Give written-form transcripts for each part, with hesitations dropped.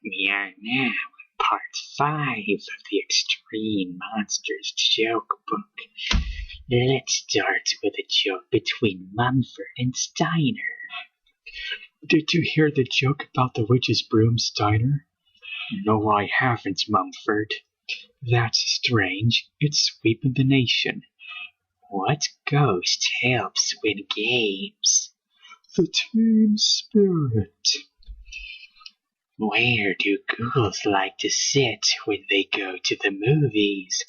We are now in part 5 of the Extreme Monsters joke book. Let's start with a joke between Mumford and Steiner. Did you hear the joke about the witch's broom, Steiner? No, I haven't, Mumford. That's strange. It's sweeping the nation. What ghost helps win games? The team spirit. Where do ghouls like to sit when they go to the movies?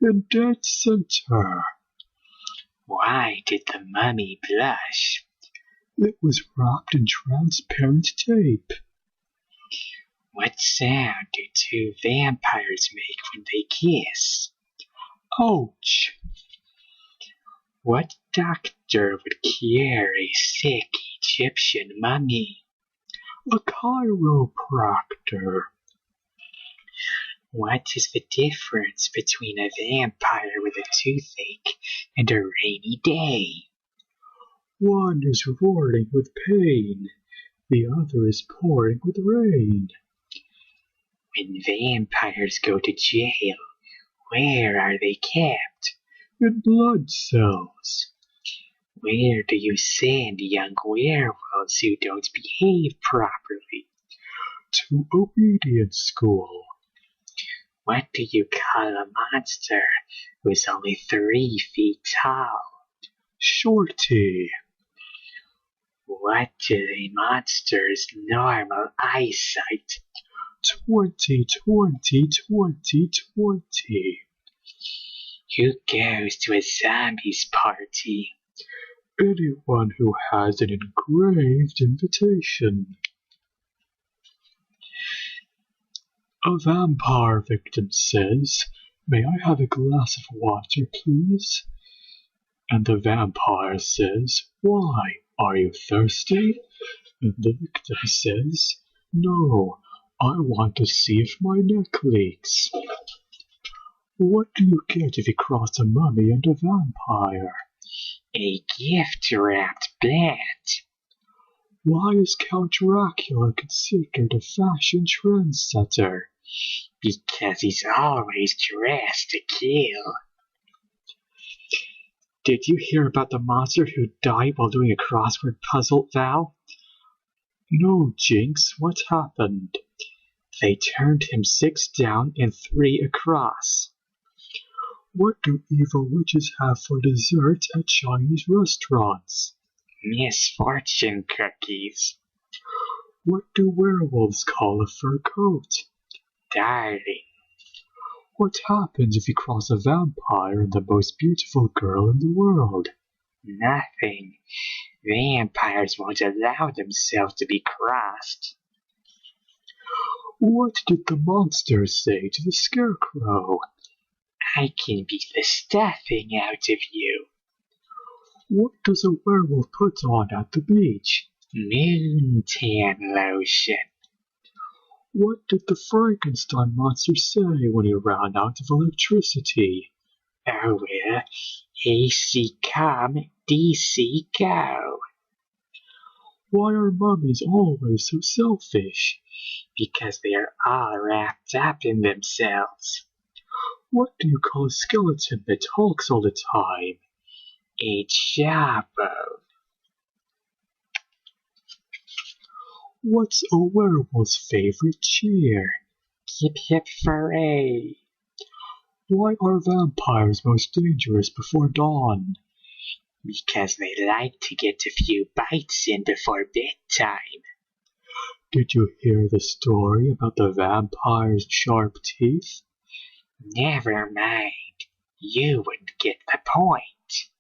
In dead center. Why did the mummy blush? It was wrapped in transparent tape. What sound do two vampires make when they kiss? Ouch! What doctor would cure a sick Egyptian mummy? A chiropractor. What is the difference between a vampire with a toothache and a rainy day? One is roaring with pain. The other is pouring with rain. When vampires go to jail, where are they kept? In blood cells. Where do you send young werewolves who don't behave properly? To obedience school. What do you call a monster who's only 3 feet tall? Shorty. What is a monster's normal eyesight? 20/20/20/20. Who goes to a zombies party? Anyone who has an engraved invitation. A vampire victim says, "May I have a glass of water, please?" And the vampire says, "Why? Are you thirsty?" And the victim says, "No, I want to see if my neck leaks." What do you get if you cross a mummy and a vampire? A gift-wrapped bat. Why is Count Dracula considered a fashion trendsetter? Because he's always dressed to kill. Did you hear about the monster who died while doing a crossword puzzle, Val? No, Jinx, what happened? They turned him 6 down and 3 across. What do evil witches have for dessert at Chinese restaurants? Misfortune cookies. What do werewolves call a fur coat? Darling. What happens if you cross a vampire and the most beautiful girl in the world? Nothing. Vampires won't allow themselves to be crossed. What did the monster say to the scarecrow? I can beat the stuffing out of you. What does a werewolf put on at the beach? Moontan lotion. What did the Frankenstein monster say when he ran out of electricity? Oh well, AC come, DC go. Why are mummies always so selfish? Because they are all wrapped up in themselves. What do you call a skeleton that talks all the time? A jawbone. What's a werewolf's favorite cheer? Hip hip hooray. Why are vampires most dangerous before dawn? Because they like to get a few bites in before bedtime. Did you hear the story about the vampire's sharp teeth? Never mind. You wouldn't get the point.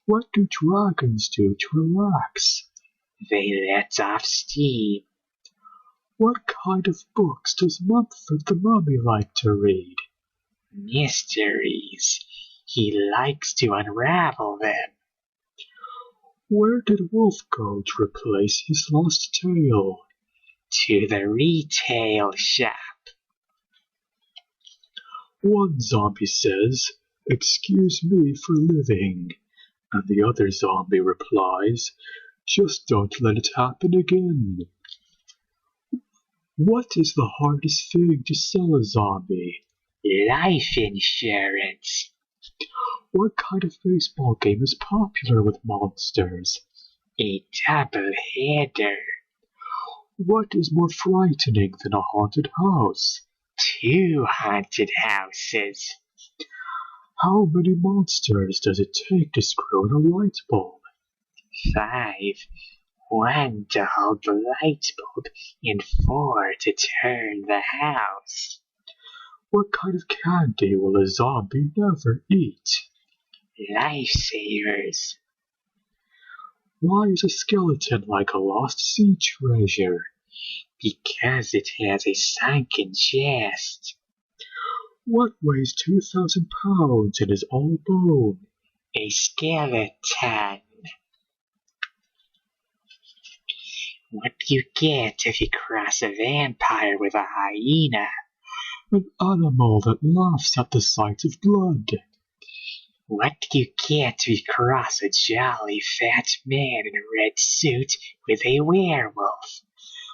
What do dragons do to relax? They let off steam. What kind of books does Mumford the Mummy like to read? Mysteries. He likes to unravel them. Where did Wolf go to replace his lost tail? To the retail shop. One zombie says, "Excuse me for living," and the other zombie replies, "Just don't let it happen again." What is the hardest thing to sell a zombie? Life insurance. What kind of baseball game is popular with monsters? A double-header. What is more frightening than a haunted house? 2 haunted houses. How many monsters does it take to screw in a light bulb? 5. 1 to hold the light bulb and 4 to turn the house. What kind of candy will a zombie never eat? Lifesavers. Why is a skeleton like a lost sea treasure? Because it has a sunken chest. What weighs 2,000 pounds and is all bone? A skeleton. What do you get if you cross a vampire with a hyena? An animal that laughs at the sight of blood. What do you get if you cross a jolly fat man in a red suit with a werewolf?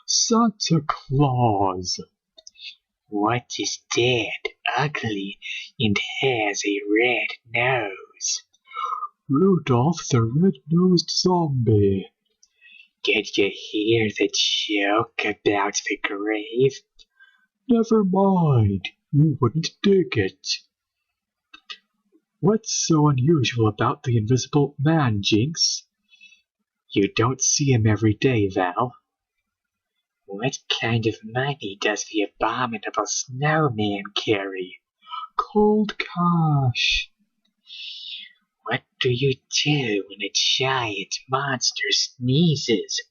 Santa Claus. What is dead, ugly, and has a red nose? Rudolph the Red-Nosed Zombie. Did you hear the joke about the grave? Never mind, you wouldn't dig it. What's so unusual about the Invisible Man, Jinx? You don't see him every day, Val. What kind of money does the abominable snowman carry? Cold cash. What do you do when a giant monster sneezes?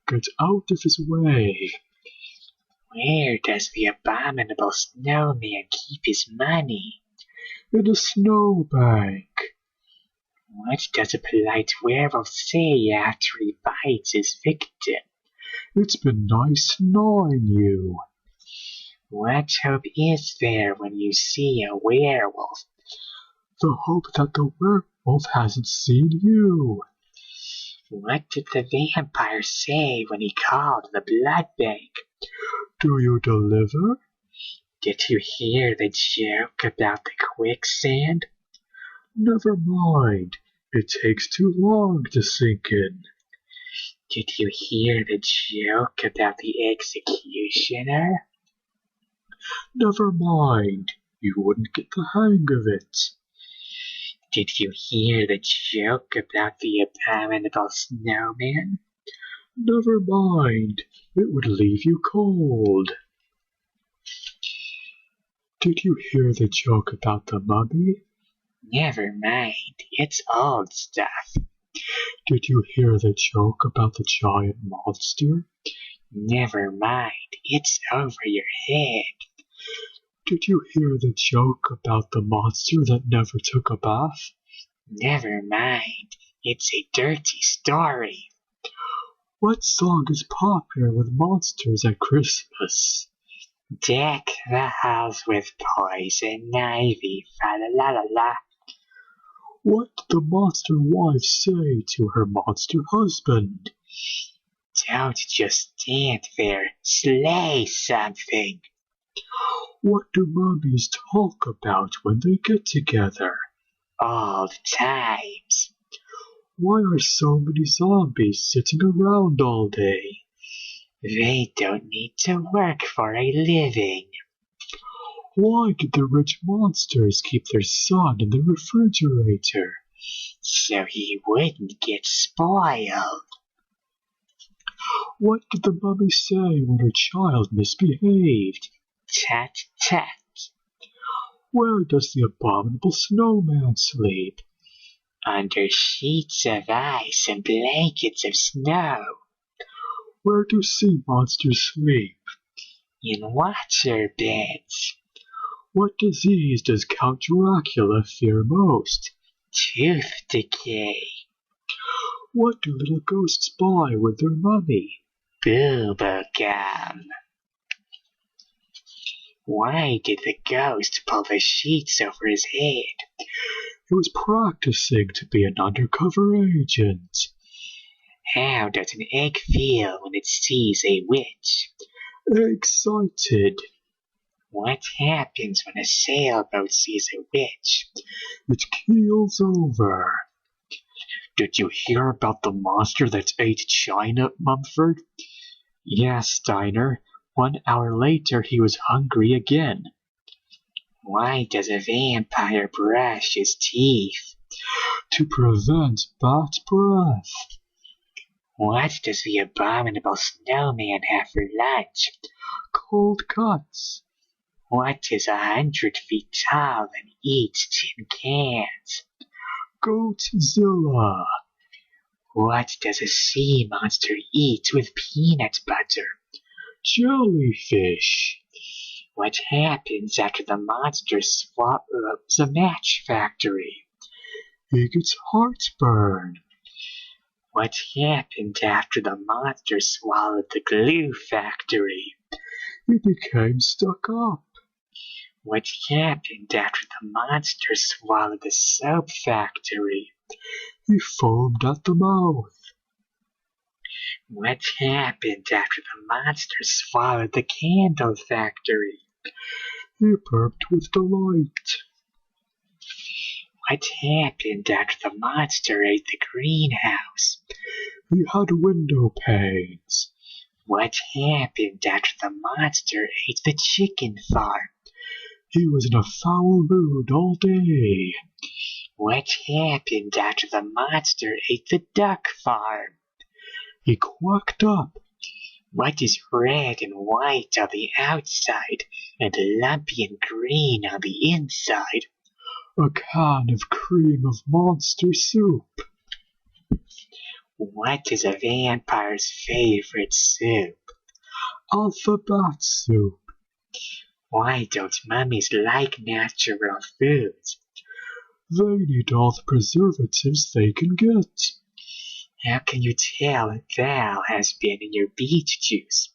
Get out of his way. Where does the abominable snowman keep his money? In a snowbank. What does a polite werewolf say after he bites his victim? It's been nice gnawing you. What hope is there when you see a werewolf? The hope that the werewolf hasn't seen you. What did the vampire say when he called the blood bank? Do you deliver? Did you hear the joke about the quicksand? Never mind. It takes too long to sink in. Did you hear the joke about the executioner? Never mind. You wouldn't get the hang of it. Did you hear the joke about the abominable snowman? Never mind. It would leave you cold. Did you hear the joke about the mummy? Never mind. It's old stuff. Did you hear the joke about the giant monster? Never mind. It's over your head. Did you hear the joke about the monster that never took a bath? Never mind. It's a dirty story. What song is popular with monsters at Christmas? Deck the house with poison ivy, fa la la la la. What did the monster wife say to her monster husband? Don't just stand there. Slay something. What do mummies talk about when they get together? Old times. Why are so many zombies sitting around all day? They don't need to work for a living. Why did the rich monsters keep their son in the refrigerator? So he wouldn't get spoiled. What did the mummy say when her child misbehaved? Tut tut. Where does the abominable snowman sleep? Under sheets of ice and blankets of snow. Where do sea monsters sleep? In water beds. What disease does Count Dracula fear most? Tooth decay. What do little ghosts buy with their money? Bubble gum. Why did the ghost pull the sheets over his head? He was practicing to be an undercover agent. How does an egg feel when it sees a witch? excited. What happens when a sailboat sees a witch? It keels over. Did you hear about the monster that ate China, Mumford? Yes, Steiner. 1 hour later he was hungry again. Why does a vampire brush his teeth? To prevent bad breath. What does the abominable snowman have for lunch? Cold cuts. What is 100 feet tall and eats tin cans? Goatzilla. What does a sea monster eat with peanut butter? Jellyfish. What happens after the monster swallows a match factory? He gets heartburn. What happened after the monster swallowed the glue factory? He became stuck up. What happened after the monster swallowed the soap factory? He foamed at the mouth. What happened after the monster swallowed the candle factory? He burped with delight. What happened after the monster ate the greenhouse? He had window panes. What happened after the monster ate the chicken farm? He was in a foul mood all day. What happened after the monster ate the duck farm? He quacked up. What is red and white on the outside and lumpy and green on the inside? A can of cream of monster soup. What is a vampire's favorite soup? Alphabet soup. Why don't mummies like natural foods? They need all the preservatives they can get. How can you tell that Val has been in your beet juice?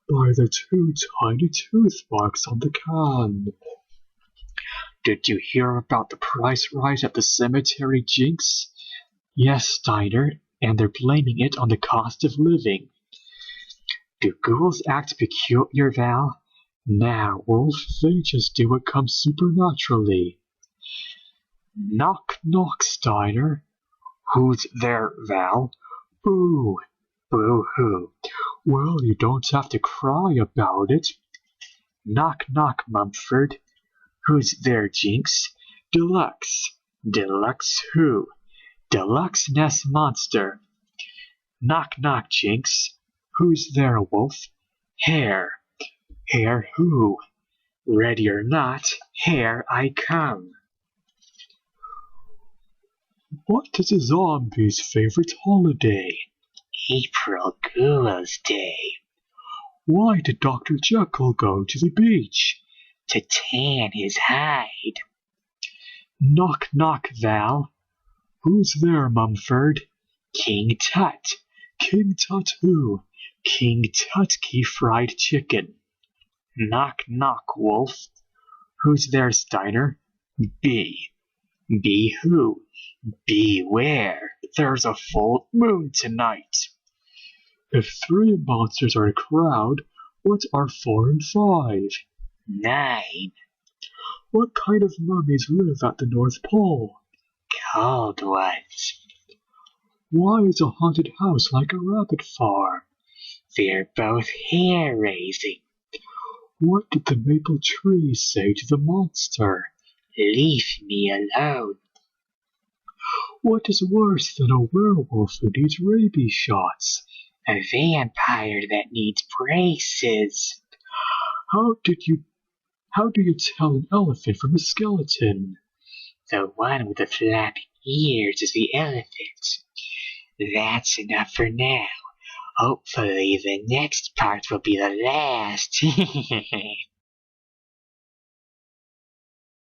By the 2 tiny tooth marks on the can. Did you hear about the price rise at the cemetery, Jinx? Yes, Steiner, and they're blaming it on the cost of living. Do ghouls act peculiar, Val? Nah, Wolf, they just do what comes supernaturally. Knock, knock, Steiner. Who's there, Val? Boo. Boo-hoo. Well, you don't have to cry about it. Knock, knock, Mumford. Who's there, Jinx? Deluxe. Deluxe who? Deluxe Nest Monster. Knock, knock, Jinx. Who's there, Wolf? Hare. Hare who? Ready or not, here I come. What is a zombie's favorite holiday? April Fool's Day. Why did Dr. Jekyll go to the beach? To tan his hide. Knock, knock, Val. Who's there, Mumford? King Tut. King Tut who? King Tutky fried chicken. Knock, knock, Wolf. Who's there, Steiner? Bee. Bee who? Beware, there's a full moon tonight. If 3 monsters are a crowd, what are 4 and 5? 9. What kind of mummies live at the North Pole? Cold ones. Why is a haunted house like a rabbit farm? They're both hair-raising. What did the maple tree say to the monster? Leave me alone. What is worse than a werewolf who needs rabies shots? A vampire that needs braces. How do you tell an elephant from a skeleton? The one with the flappy ears is the elephant. That's enough for now. Hopefully the next part will be the last.